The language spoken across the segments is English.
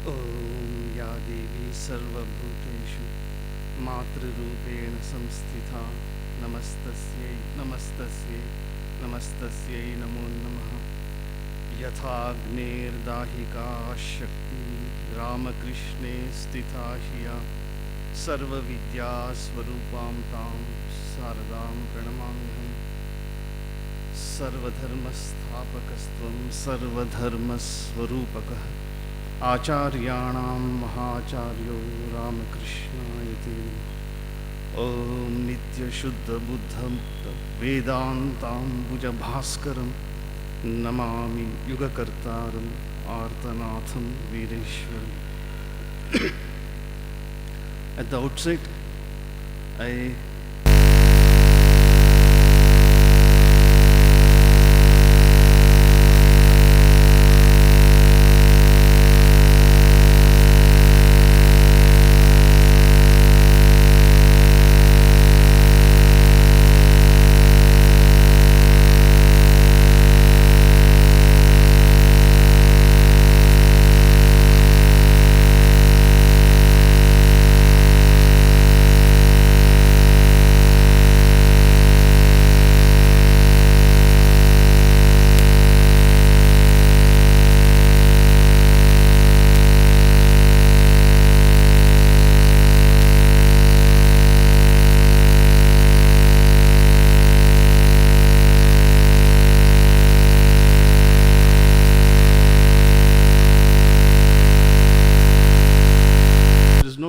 Om Ya Devi Sarva Bhuteshu Matrurupen Samstitha Namastasyai Namastasyai Namastasyai Namo Namaha Yathagner Dahika Shakti Ramakrishne Stitha Hiya Sarva Vidya Swarupam Tam Saradam Pranamamham Sarvadharmasthapakastvam Sarvadharmaswarupakah Acharyanam Mahacharyo Ramakrishna Om Nitya Shuddha Buddham Vedantam Bhuja Bhaskaram Namami Yugakartaram Artanatham Vireshwaram. At the outset, I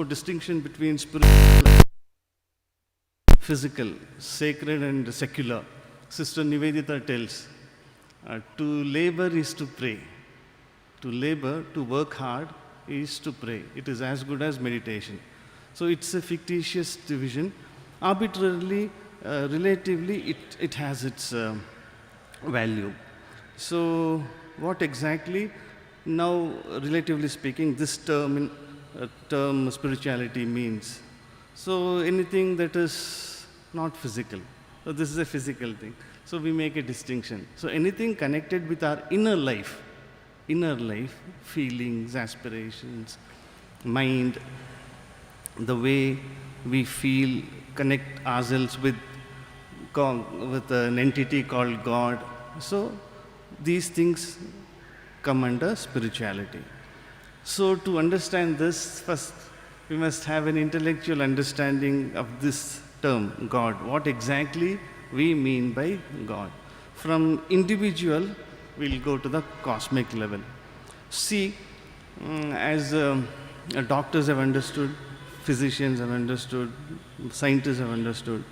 distinction between spiritual and physical, sacred and secular. Sister Nivedita tells, to labor is to pray. To labor, to work hard is to pray. It is as good as meditation. So it's a fictitious division. Arbitrarily, relatively, it has its value. So what exactly, now relatively speaking, this term spirituality means? So anything that is not physical. So this is a physical thing. So we make a distinction. So anything connected with our inner life, feelings, aspirations, mind, the way we feel, connect ourselves with an entity called God. So these things come under spirituality. So to understand this, first we must have an intellectual understanding of this term, God. What exactly we mean by God. From individual, we'll go to the cosmic level. See, as doctors have understood, physicians have understood, scientists have understood,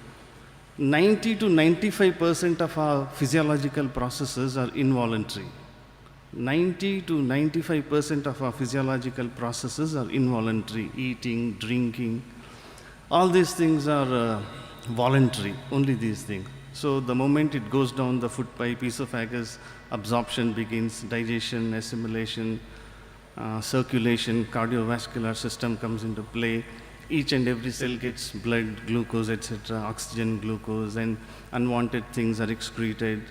90 to 95% of our physiological processes are involuntary. 90 to 95% of our physiological processes are involuntary. Eating, drinking, all these things are voluntary, only these things. So the moment it goes down the food pipe, esophagus, absorption begins, digestion, assimilation, circulation, cardiovascular system comes into play. Each and every cell gets blood, glucose, etc., oxygen, glucose, and unwanted things are excreted.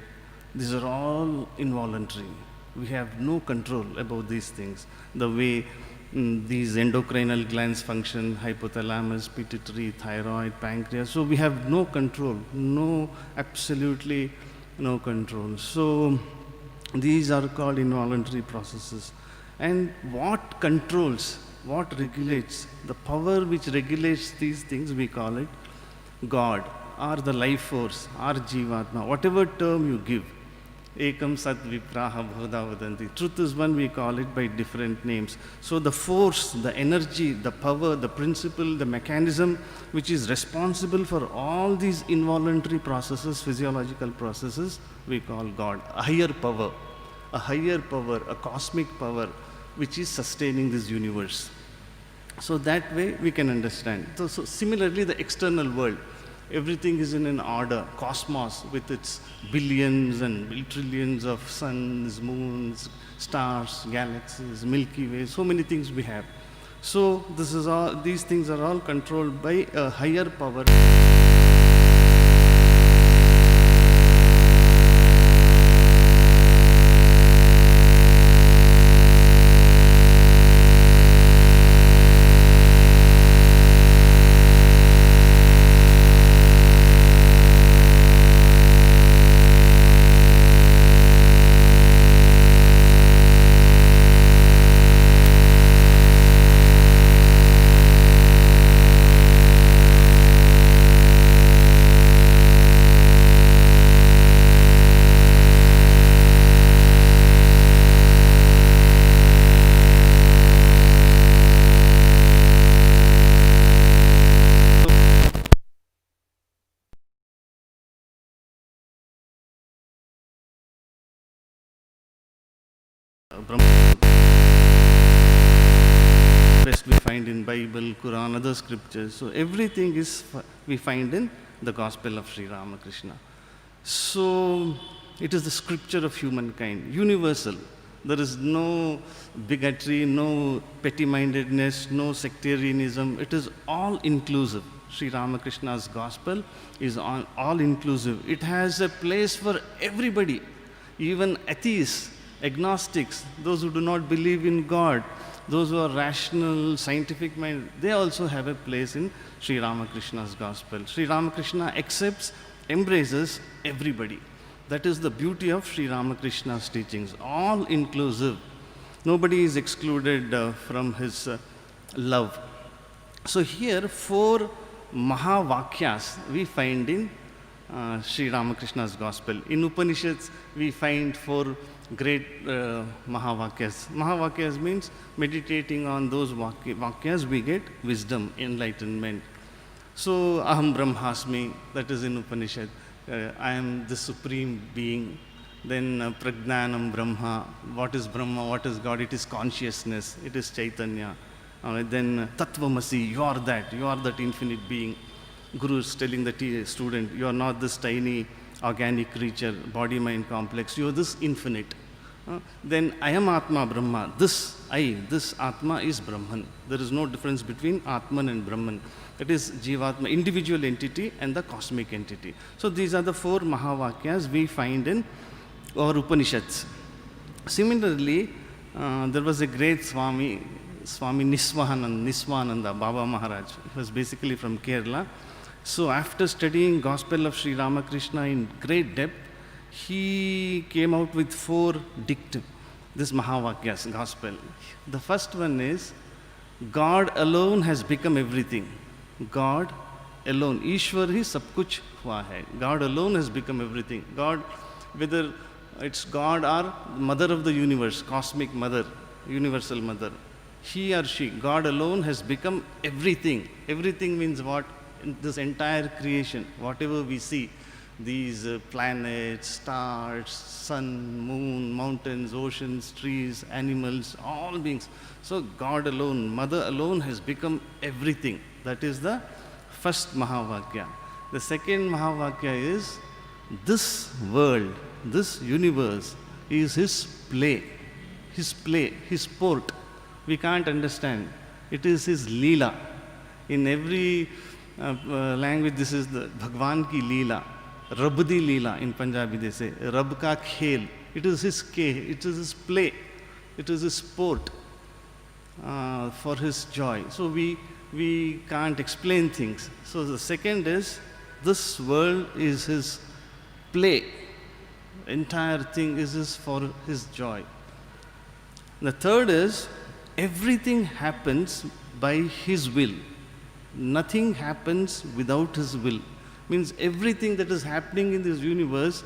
These are all involuntary. We have no control about these things. The way these endocrinal glands function, hypothalamus, pituitary, thyroid, pancreas. So we have no control, absolutely no control. So these are called involuntary processes. And what controls, what regulates, the power which regulates these things, we call it God, or the life force, or Jivatma, whatever term you give. Ekam Sat Vipraha Bhavada Vadanti. Truth is one, we call it by different names. So the force, the energy, the power, the principle, the mechanism which is responsible for all these involuntary processes, physiological processes, we call God. A higher power, a cosmic power which is sustaining this universe. So that way we can understand. So similarly, the external world, everything is in an order, cosmos with its billions and trillions of suns, moons, stars, galaxies, Milky Way, so many things we have. So these things are all controlled by a higher power. Brahma. Rest we find in Bible, Quran, other scriptures. So everything is we find in the Gospel of Sri Ramakrishna. So it is the scripture of humankind, universal. There is no bigotry, no petty-mindedness, no sectarianism. It is all-inclusive. Sri Ramakrishna's Gospel is all-inclusive. It has a place for everybody, even atheists, agnostics, those who do not believe in God, those who are rational, scientific mind, they also have a place in Sri Ramakrishna's Gospel. Sri Ramakrishna accepts, embraces everybody. That is the beauty of Sri Ramakrishna's teachings, all inclusive. Nobody is excluded from his love. So here, 4 Mahavakyas we find in Sri Ramakrishna's Gospel. In Upanishads, we find 4 great Mahavakyas. Mahavakyas means meditating on those Vakyas, we get wisdom, enlightenment. So, Aham Brahmasmi, that is in Upanishad. I am the supreme being. Then Pragnanam Brahma. What is Brahma? What is God? It is consciousness. It is Chaitanya. Then Tattvamasi, you are that infinite being. Guru is telling the student, you are not this tiny organic creature, body-mind complex, you are this infinite. Then I am Atma Brahma, this Atma is Brahman. There is no difference between Atman and Brahman. It is Jivatma, individual entity and the cosmic entity. So these are the 4 Mahavakyas we find in our Upanishads. Similarly, there was a great Swami Niswananda, Baba Maharaj. He was basically from Kerala. So after studying Gospel of Sri Ramakrishna in great depth, he came out with 4 dictum, this Mahavakyas, Gospel. The first one is, God alone has become everything. God alone. Ishwar hi sab kuch hua hai. God alone has become everything. God, whether it's God or mother of the universe, cosmic mother, universal mother, he or she, God alone has become everything. Everything means what? In this entire creation, whatever we see, these planets, stars, sun, moon, mountains, oceans, trees, animals, all beings. So God alone, Mother alone has become everything. That is the first Mahavakya. The second Mahavakya is, this world, this universe is his play, his sport. We can't understand. It is his Leela. In every language, this is the Bhagwan ki Leela. Rab di Leela in Punjabi they say. Rab ka khel. It is his it is his play. It is his sport for his joy. So we can't explain things. So the second is, this world is his play. Entire thing is for his joy. The third is, everything happens by his will. Nothing happens without his will. Means everything that is happening in this universe,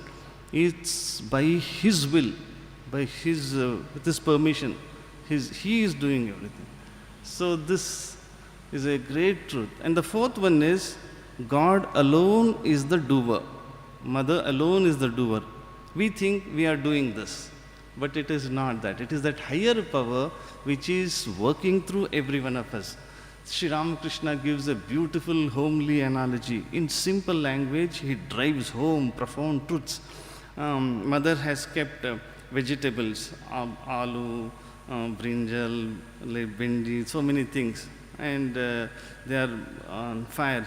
it's by his will, by his, with his permission. He is doing everything. So this is a great truth. And the fourth one is, God alone is the doer. Mother alone is the doer. We think we are doing this, but it is not that. It is that higher power which is working through every one of us. Sri Ramakrishna gives a beautiful, homely analogy. In simple language, he drives home profound truths. Mother has kept vegetables, aloo, brinjal, bindi, so many things. And they are on fire,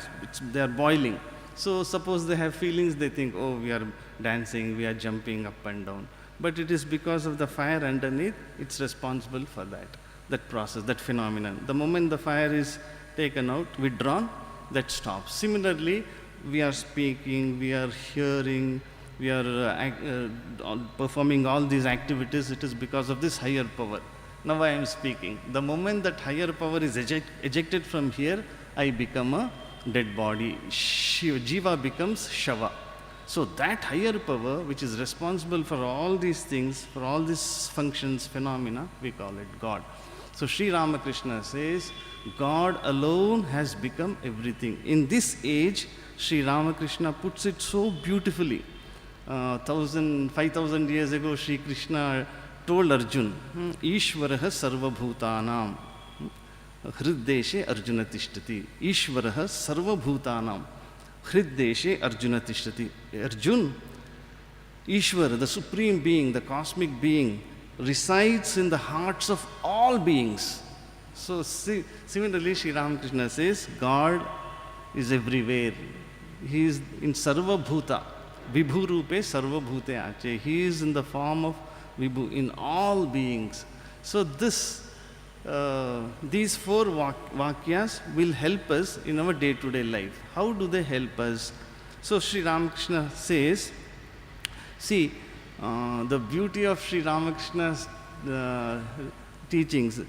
they are boiling. So suppose they have feelings, they think, oh, we are dancing, we are jumping up and down. But it is because of the fire underneath, it's responsible for that process, that phenomenon. The moment the fire is taken out, withdrawn, that stops. Similarly, we are speaking, we are hearing, we are performing all these activities, it is because of this higher power. Now I am speaking. The moment that higher power is ejected from here, I become a dead body. Jiva becomes Shava. So that higher power, which is responsible for all these things, for all these functions, phenomena, we call it God. So Sri Ramakrishna says, God alone has become everything. In this age, Sri Ramakrishna puts it so beautifully. 5,000 years ago, Sri Krishna told Arjun, Ishvaraha sarvabhutanam hriddeshe Arjuna tishtati. Ishvaraha sarvabhutanam hriddeshe Arjuna tishtati. Arjun, Ishvara, the supreme being, the cosmic being, resides in the hearts of all beings. So similarly, Sri Ramakrishna says, God is everywhere. He is in Sarva Bhuta. Vibhu Rupe Sarva Bhute Ache. He is in the form of Vibhu in all beings. So these four Vakyas will help us in our day-to-day life. How do they help us? So Sri Ramakrishna says, see, the beauty of Sri Ramakrishna's teachings,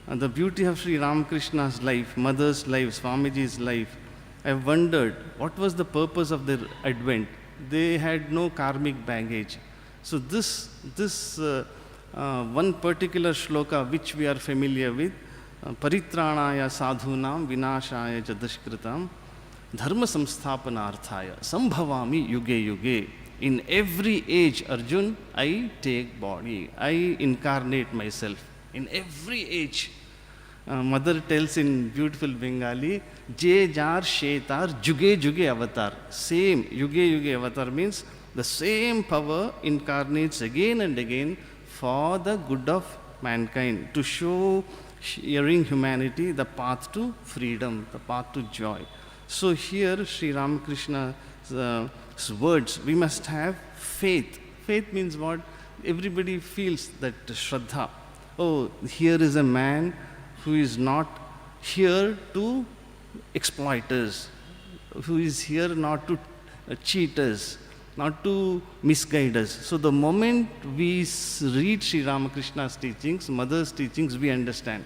the beauty of Sri Ramakrishna's life, mother's life, Swamiji's life, I wondered what was the purpose of their advent. They had no karmic baggage. So this one particular shloka which we are familiar with, Paritranaya sadhunam vinashaya jadashkritam dharma samsthapanarthaya sambhavami yuge yuge. In every age, Arjun, I take body, I incarnate myself. In every age. Mother tells in beautiful Bengali, Je jar shetar juge juge avatar. Same, yuge yuge avatar means the same power incarnates again and again for the good of mankind, to show sharing humanity the path to freedom, the path to joy. So here Sri Ramakrishna's words, we must have faith. Faith means what? Everybody feels that Shraddha. Oh, here is a man who is not here to exploit us, who is here not to cheat us, not to misguide us. So the moment we read Sri Ramakrishna's teachings, Mother's teachings, we understand.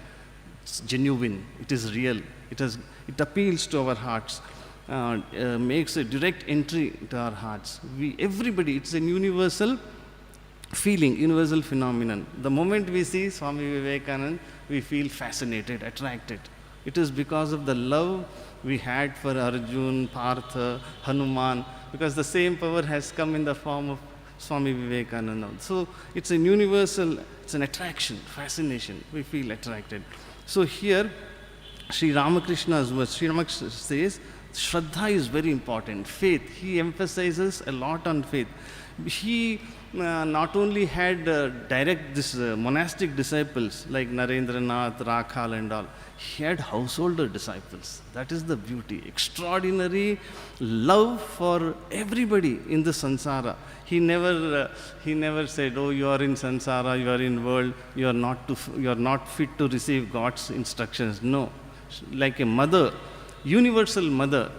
It's genuine, it is real, it appeals to our hearts, makes a direct entry to our hearts. Everybody, it's a universal feeling, universal phenomenon. The moment we see Swami Vivekananda, we feel fascinated, attracted. It is because of the love we had for Arjun, Partha, Hanuman, because the same power has come in the form of Swami Vivekananda. So it's a universal, it's an attraction, fascination. We feel attracted. So here, Sri Ramakrishna's words, Sri Ramakrishna says, Shraddha is very important, faith. He emphasizes a lot on faith. He not only had monastic disciples like Narendranath, Rakhal and all, he had householder disciples. That is the beauty. Extraordinary love for everybody in the samsara. He never said, oh, you are in samsara, you are in world, you are not fit to receive God's instructions. No. Like a mother, universal mother,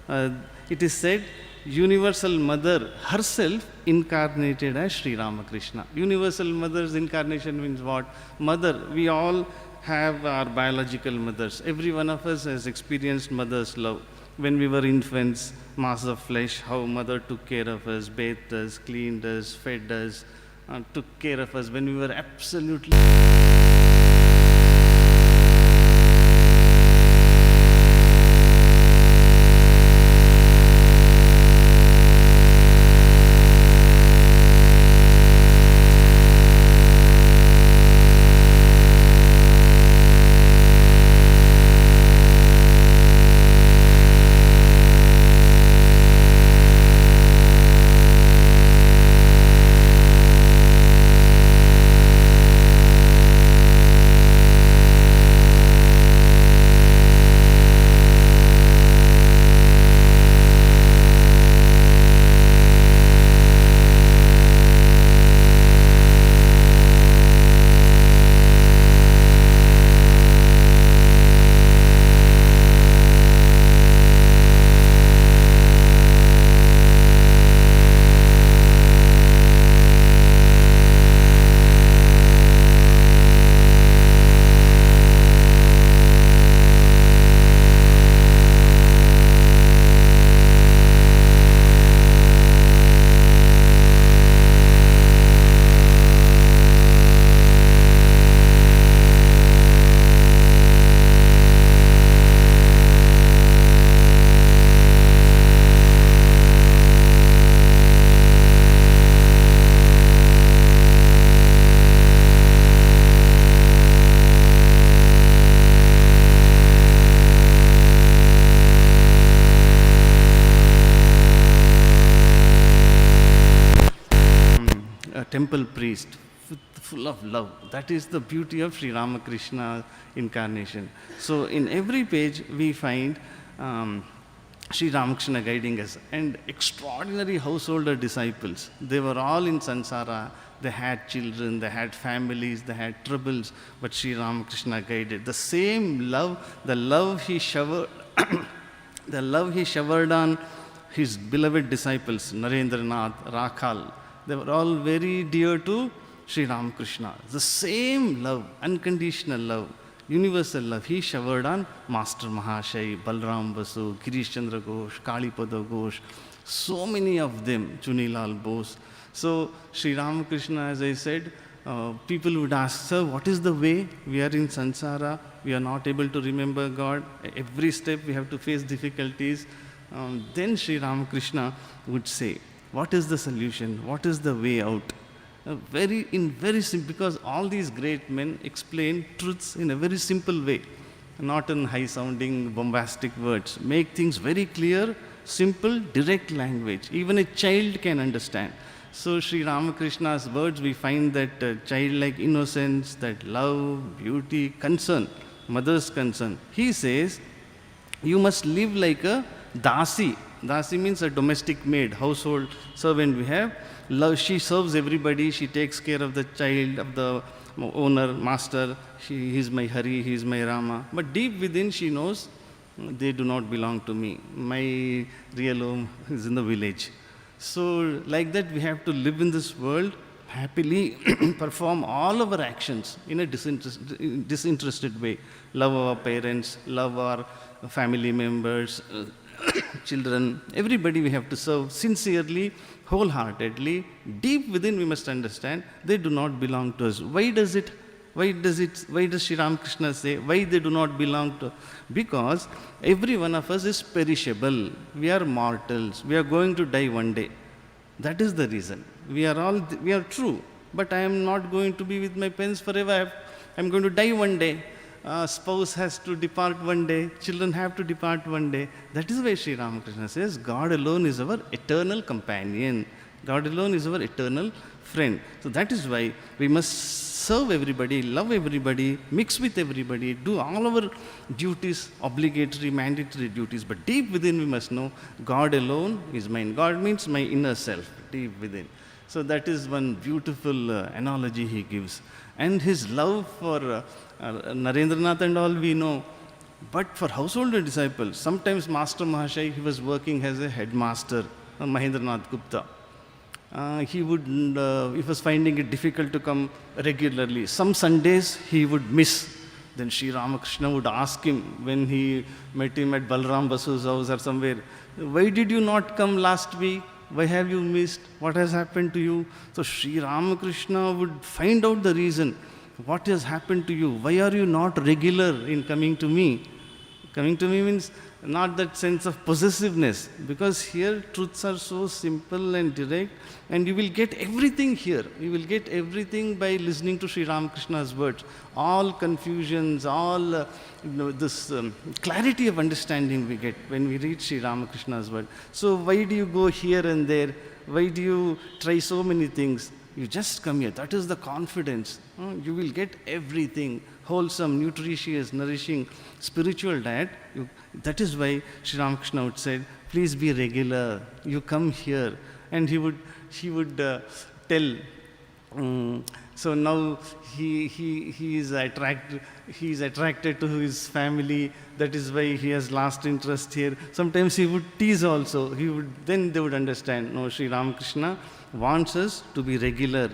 it is said, universal mother herself incarnated as Sri Ramakrishna. Universal mother's incarnation means what? Mother, we all have our biological mothers. Every one of us has experienced mother's love. When we were infants, mass of flesh, how mother took care of us, bathed us, cleaned us, fed us, took care of us when we were absolutely... temple priest, full of love. That is the beauty of Sri Ramakrishna incarnation. So in every page we find Sri Ramakrishna guiding us, and extraordinary householder disciples. They were all in samsara. They had children, they had families, they had troubles, but Sri Ramakrishna guided. The same love, the love he showered, the love he showered on his beloved disciples, Narendranath, Rakhal. They were all very dear to Sri Ramakrishna. The same love, unconditional love, universal love, he showered on Master Mahashai, Balram Basu, Girish Chandra Ghosh, Kalipada Ghosh, so many of them, Chunilal Bose. So Sri Ramakrishna, as I said, people would ask, sir, what is the way? We are in samsara, we are not able to remember God. Every step we have to face difficulties. Then Sri Ramakrishna would say, what is the solution? What is the way out? Very simple, because all these great men explain truths in a very simple way, not in high-sounding, bombastic words. Make things very clear, simple, direct language. Even a child can understand. So Sri Ramakrishna's words, we find that childlike innocence, that love, beauty, concern, mother's concern. He says, you must live like a dasi. Dasi means a domestic maid, household servant we have. Love, she serves everybody, she takes care of the child, of the owner, master. He is my Hari, he is my Rama. But deep within she knows, they do not belong to me. My real home is in the village. So like that we have to live in this world, happily perform all our actions in a disinterested way. Love our parents, love our family members, children, everybody we have to serve sincerely, wholeheartedly. Deep within we must understand they do not belong to us. Why does Sri Ramakrishna say why they do not belong to? Because every one of us is perishable. We are mortals. We are going to die one day. That is the reason. We are true. But I am not going to be with my parents forever. I am going to die one day. Spouse has to depart one day. Children have to depart one day. That is why Sri Ramakrishna says God alone is our eternal companion. God alone is our eternal friend. So that is why we must serve everybody, love everybody, mix with everybody, do all our duties, obligatory, mandatory duties. But deep within we must know God alone is mine. God means my inner self, deep within. So that is one beautiful analogy he gives. And his love for Narendranath and all we know. But for householder disciples, sometimes Master Mahashai, he was working as a headmaster, Mahendranath Gupta. He was finding it difficult to come regularly. Some Sundays he would miss. Then Sri Ramakrishna would ask him when he met him at Balram Basu's house or somewhere, why did you not come last week? Why have you missed? What has happened to you? So Sri Ramakrishna would find out the reason. What has happened to you? Why are you not regular in coming to me? Coming to me means not that sense of possessiveness, because here truths are so simple and direct, and you will get everything here. You will get everything by listening to Sri Ramakrishna's words. All confusions, all this clarity of understanding we get when we read Sri Ramakrishna's word. So why do you go here and there? Why do you try so many things? You just come here. That is the confidence. You will get everything. Wholesome, nutritious, nourishing, spiritual diet. That is why Sri Ramakrishna would say, please be regular. You come here. And he would tell. So now he is attracted to his family. That is why he has lost interest here. Sometimes he would tease also. Then they would understand. No, Sri Ramakrishna wants us to be regular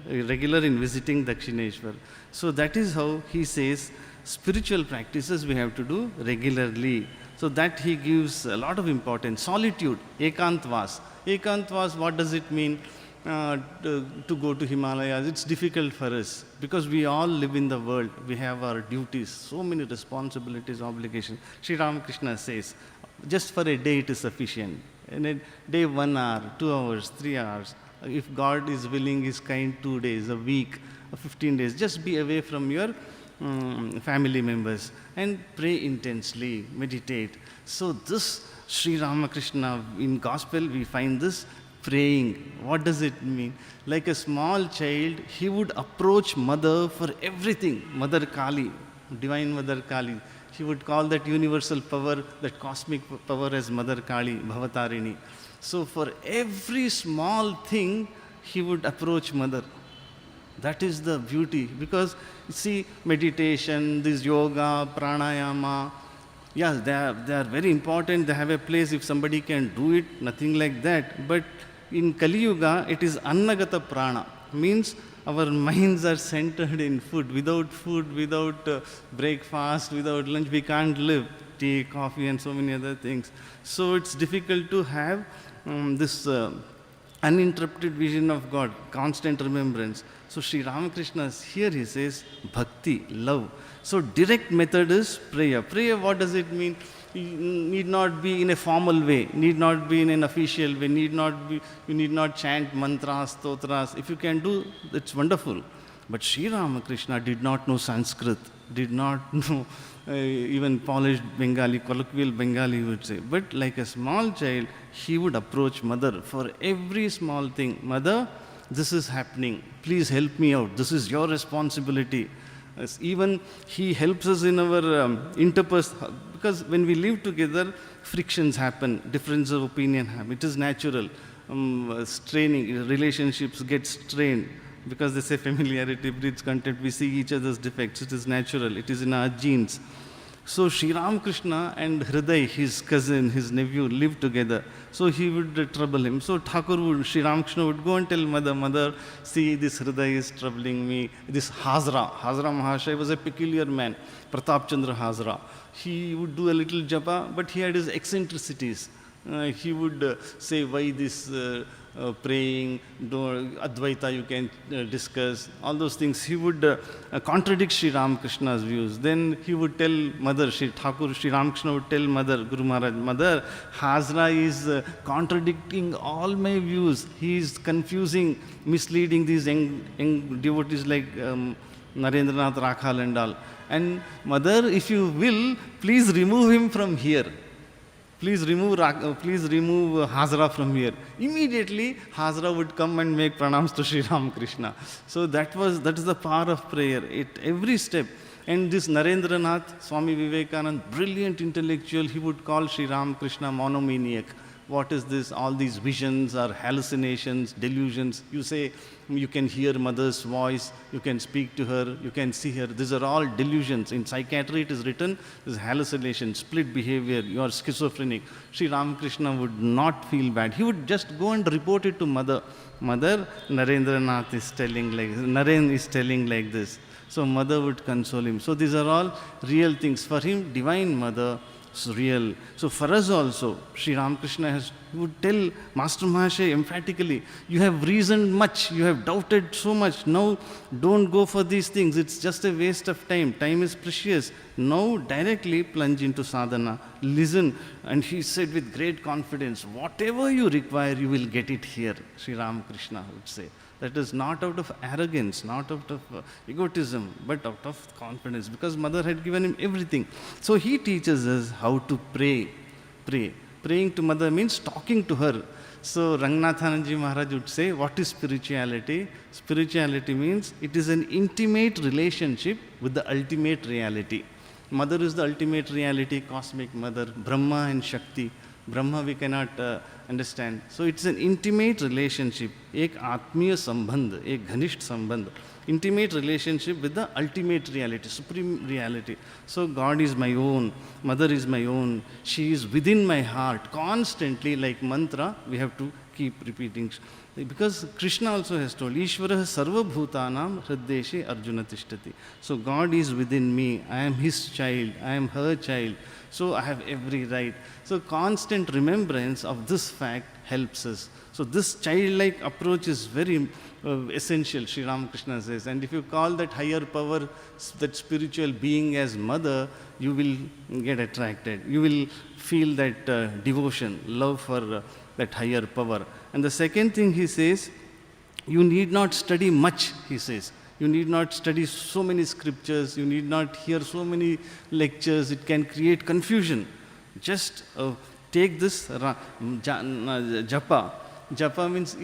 in visiting Dakshineshwar. So that is how he says spiritual practices we have to do regularly. So that he gives a lot of importance. Solitude, ekantvas. Ekantvas, what does it mean? To go to Himalayas, it's difficult for us because we all live in the world. We have our duties, so many responsibilities, obligations. Sri Ramakrishna says, just for a day it is sufficient. In a day, 1 hour, 2 hours, 3 hours. If God is willing, is kind, 2 days, a week, 15 days. Just be away from your family members and pray intensely, meditate. So this Sri Ramakrishna, in gospel we find this praying. What does it mean? Like a small child, he would approach Mother for everything. Mother Kali, Divine Mother Kali. He would call that universal power, that cosmic power as Mother Kali, Bhavatarini. So for every small thing, he would approach Mother. That is the beauty. Because, see, meditation, this yoga, pranayama, yes, they are very important. They have a place if somebody can do it, nothing like that. But in Kali Yuga, it is annagata prana. Means our minds are centered in food. Without breakfast, without lunch, we can't live. Tea, coffee, and so many other things. So it's difficult to have this uninterrupted vision of God, constant remembrance. So Sri Ramakrishna here he says bhakti, love. So direct method is prayer. Prayer, what does it mean? Need not be in a formal way, need not be in an official way, you need not chant mantras, stotras. If you can do, it's wonderful. But Sri Ramakrishna did not know Sanskrit, did not know even polished Bengali, colloquial Bengali would say. But like a small child, he would approach Mother for every small thing. Mother, this is happening. Please help me out. This is your responsibility. Even he helps us in our interpersonal, because when we live together, frictions happen, difference of opinion happen. It is natural. Straining, relationships get strained, because they say familiarity breeds contempt. We see each other's defects. It is natural. It is in our genes. So Sri Ramakrishna and Hriday, his cousin, his nephew, lived together. So he would trouble him. So Sri Ramakrishna would go and tell Mother, see, this Hriday is troubling me. This Hazra Mahashaya was a peculiar man, Pratap Chandra Hazra. He would do a little japa, but he had his eccentricities. He would say, why this praying, Advaita you can discuss, all those things. He would contradict Sri Ramakrishna's views. Then he would tell Mother, Sri Ramakrishna would tell Mother, Guru Maharaj, Mother, Hazra is contradicting all my views. He is confusing, misleading these young devotees like Narendranath Rakhal and all. And Mother, if you will, please remove him from here. Please remove Hazra from here. Immediately, Hazra would come and make pranams to Sri Ramakrishna. So that is the power of prayer at every step. And this Narendranath, Swami Vivekananda, brilliant intellectual, he would call Sri Ramakrishna monomaniac. What is this? All these visions are hallucinations, delusions. You say you can hear Mother's voice, you can speak to her, you can see her. These are all delusions. In psychiatry it is written, this is hallucination, split behavior, you are schizophrenic. Sri Ramakrishna would not feel bad. He would just go and report it to Mother. Mother, Narendranath is telling like this. Naren is telling like this. So Mother would console him. So these are all real things. For him, Divine Mother is real. So for us also, Sri Ramakrishna would tell Master Mahashaya emphatically, you have reasoned much, you have doubted so much. Now don't go for these things. It's just a waste of time. Time is precious. Now directly plunge into sadhana. Listen. And he said with great confidence, whatever you require, you will get it here, Sri Ramakrishna would say. That is not out of arrogance, not out of egotism, but out of confidence, because Mother had given him everything. So he teaches us how to pray. Praying to Mother means talking to her. So Ranganathananji Maharaj would say, what is spirituality? Spirituality means it is an intimate relationship with the ultimate reality. Mother is the ultimate reality, cosmic Mother, Brahma and Shakti. Brahma we cannot understand. So it's an intimate relationship, ek atmiya sambandh, ek ghanisht sambandh, intimate relationship with the ultimate reality, supreme reality. So God is my own, Mother is my own, she is within my heart. Constantly, like mantra, we have to keep repeating. Because Krishna also has told, Ishvara sarva bhutanam hriddeshe arjuna tishtati. So God is within me, I am his child, I am her child. So I have every right. So constant remembrance of this fact helps us. So this childlike approach is very essential, Sri Ramakrishna says. And if you call that higher power, that spiritual being as Mother, you will get attracted. You will feel that devotion, love for that higher power. And the second thing he says, you need not study much, he says. You need not study so many scriptures, you need not hear so many lectures, it can create confusion. Just take this japa, Japa means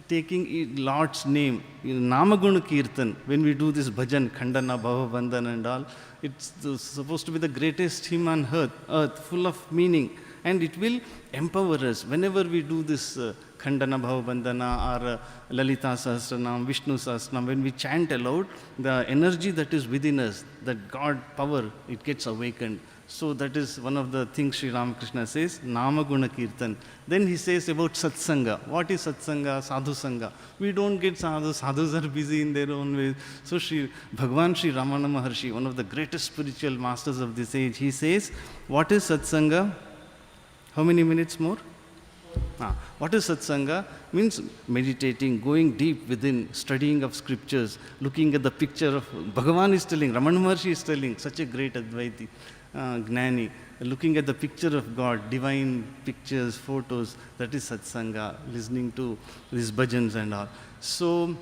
taking Lord's name, Namaguna Kirtan. When we do this bhajan, Khandana, Bhava, Bandhan and all, it's supposed to be the greatest hymn on earth, full of meaning. And it will empower us. Whenever we do this Khandana, Bhava, Bandhana or Lalita Sahasranam, Vishnu Sahasranam, when we chant aloud, the energy that is within us, that God power, it gets awakened. So that is one of the things Sri Ramakrishna says, Namaguna Kirtan. Then he says about Satsanga. What is Satsanga? Sadhu Sangha. We don't get sadhus. Sadhus are busy in their own way. So Bhagavan Sri Ramana Maharshi, one of the greatest spiritual masters of this age, he says, what is Satsanga? How many minutes more? What is Satsanga? Means meditating, going deep within, studying of scriptures, looking at the picture of Bhagavan is telling, Ramana Maharshi is telling, such a great Advaiti, Gnani, looking at the picture of God, divine pictures, photos, that is Satsanga, listening to these bhajans and all. So,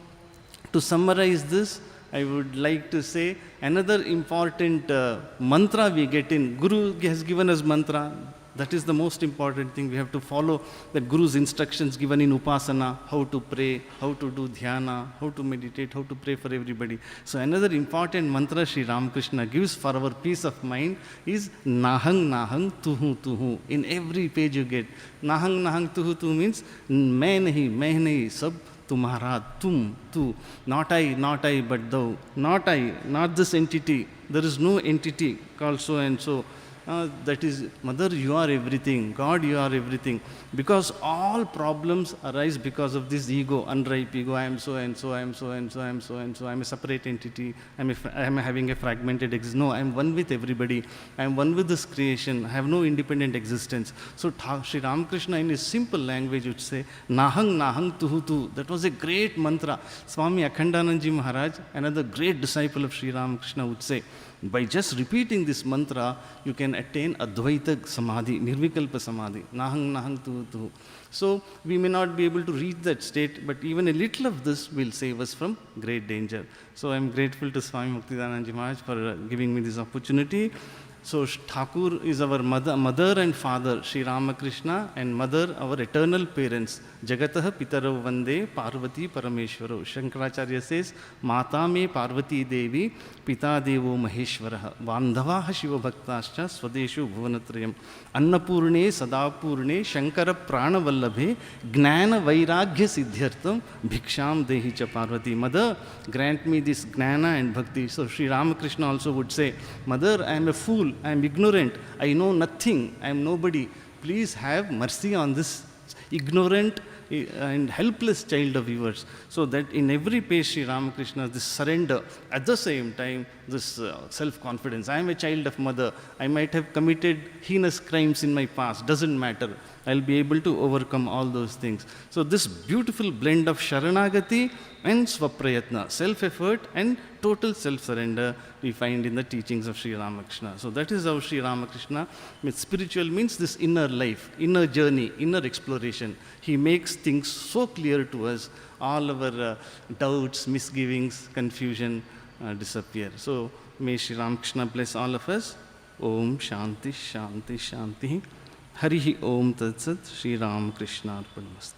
to summarize this, I would like to say another important mantra we get in. Guru has given us mantra. That is the most important thing. We have to follow the Guru's instructions given in Upasana, how to pray, how to do dhyana, how to meditate, how to pray for everybody. So another important mantra Sri Ramakrishna gives for our peace of mind is Nahang Nahang Tuhu Tuhu. In every page you get. Nahang Nahang Tuhu Tuhu means main nahi, sab tumhara, tum, tu. Not I, but thou. Not I, not this entity. There is no entity called so and so. That is, Mother, you are everything. God, you are everything. Because all problems arise because of this ego, unripe ego. I am so and so, I am so and so, I am so and so. I am a separate entity. I am having a fragmented existence. No, I am one with everybody. I am one with this creation. I have no independent existence. So Sri Ramakrishna in his simple language would say, Nahang Nahang Tuhu Tu. That was a great mantra. Swami Akhandanandaji Maharaj, another great disciple of Sri Ramakrishna, would say, by just repeating this mantra, you can attain Advaita Samadhi, Nirvikalpa Samadhi, Nahang Nahang Tuhu Tuhu. So, we may not be able to reach that state, but even a little of this will save us from great danger. So, I am grateful to Swami Muktidanandaji Maharaj for giving me this opportunity. So, Thakur is our mother and father, Sri Ramakrishna, and mother, our eternal parents. Jagataha Pitarau Vande Parvati Parameshwaro. Shankaracharya says, Mata me Parvati Devi, Pita Devo Maheshwaraha, Vandavaha Shiva Bhaktascha, Swadeshu Bhuvanatrayam, Annapurne Sadapurne, Shankara Prana Vallabhe, Gnana Vairagya Siddhyartham, Bhiksham Dehi Cha Parvati. Mother, grant me this Gnana and Bhakti. So, Sri Ramakrishna also would say, Mother, I am a fool. I am ignorant, I know nothing, I am nobody. Please have mercy on this ignorant and helpless child of yours. So that in every page Sri Ramakrishna, this surrender, at the same time, this self-confidence. I am a child of mother. I might have committed heinous crimes in my past. Doesn't matter. I'll be able to overcome all those things. So this beautiful blend of Sharanagati and Swaprayatna, self-effort and total self-surrender, we find in the teachings of Sri Ramakrishna. So that is how Sri Ramakrishna, spiritual means this inner life, inner journey, inner exploration. He makes things so clear to us, all our doubts, misgivings, confusion disappear. So may Sri Ramakrishna bless all of us. Om Shanti Shanti Shanti. Harihi Om Tat Sat. Sri Ramakrishna Arpanamastu.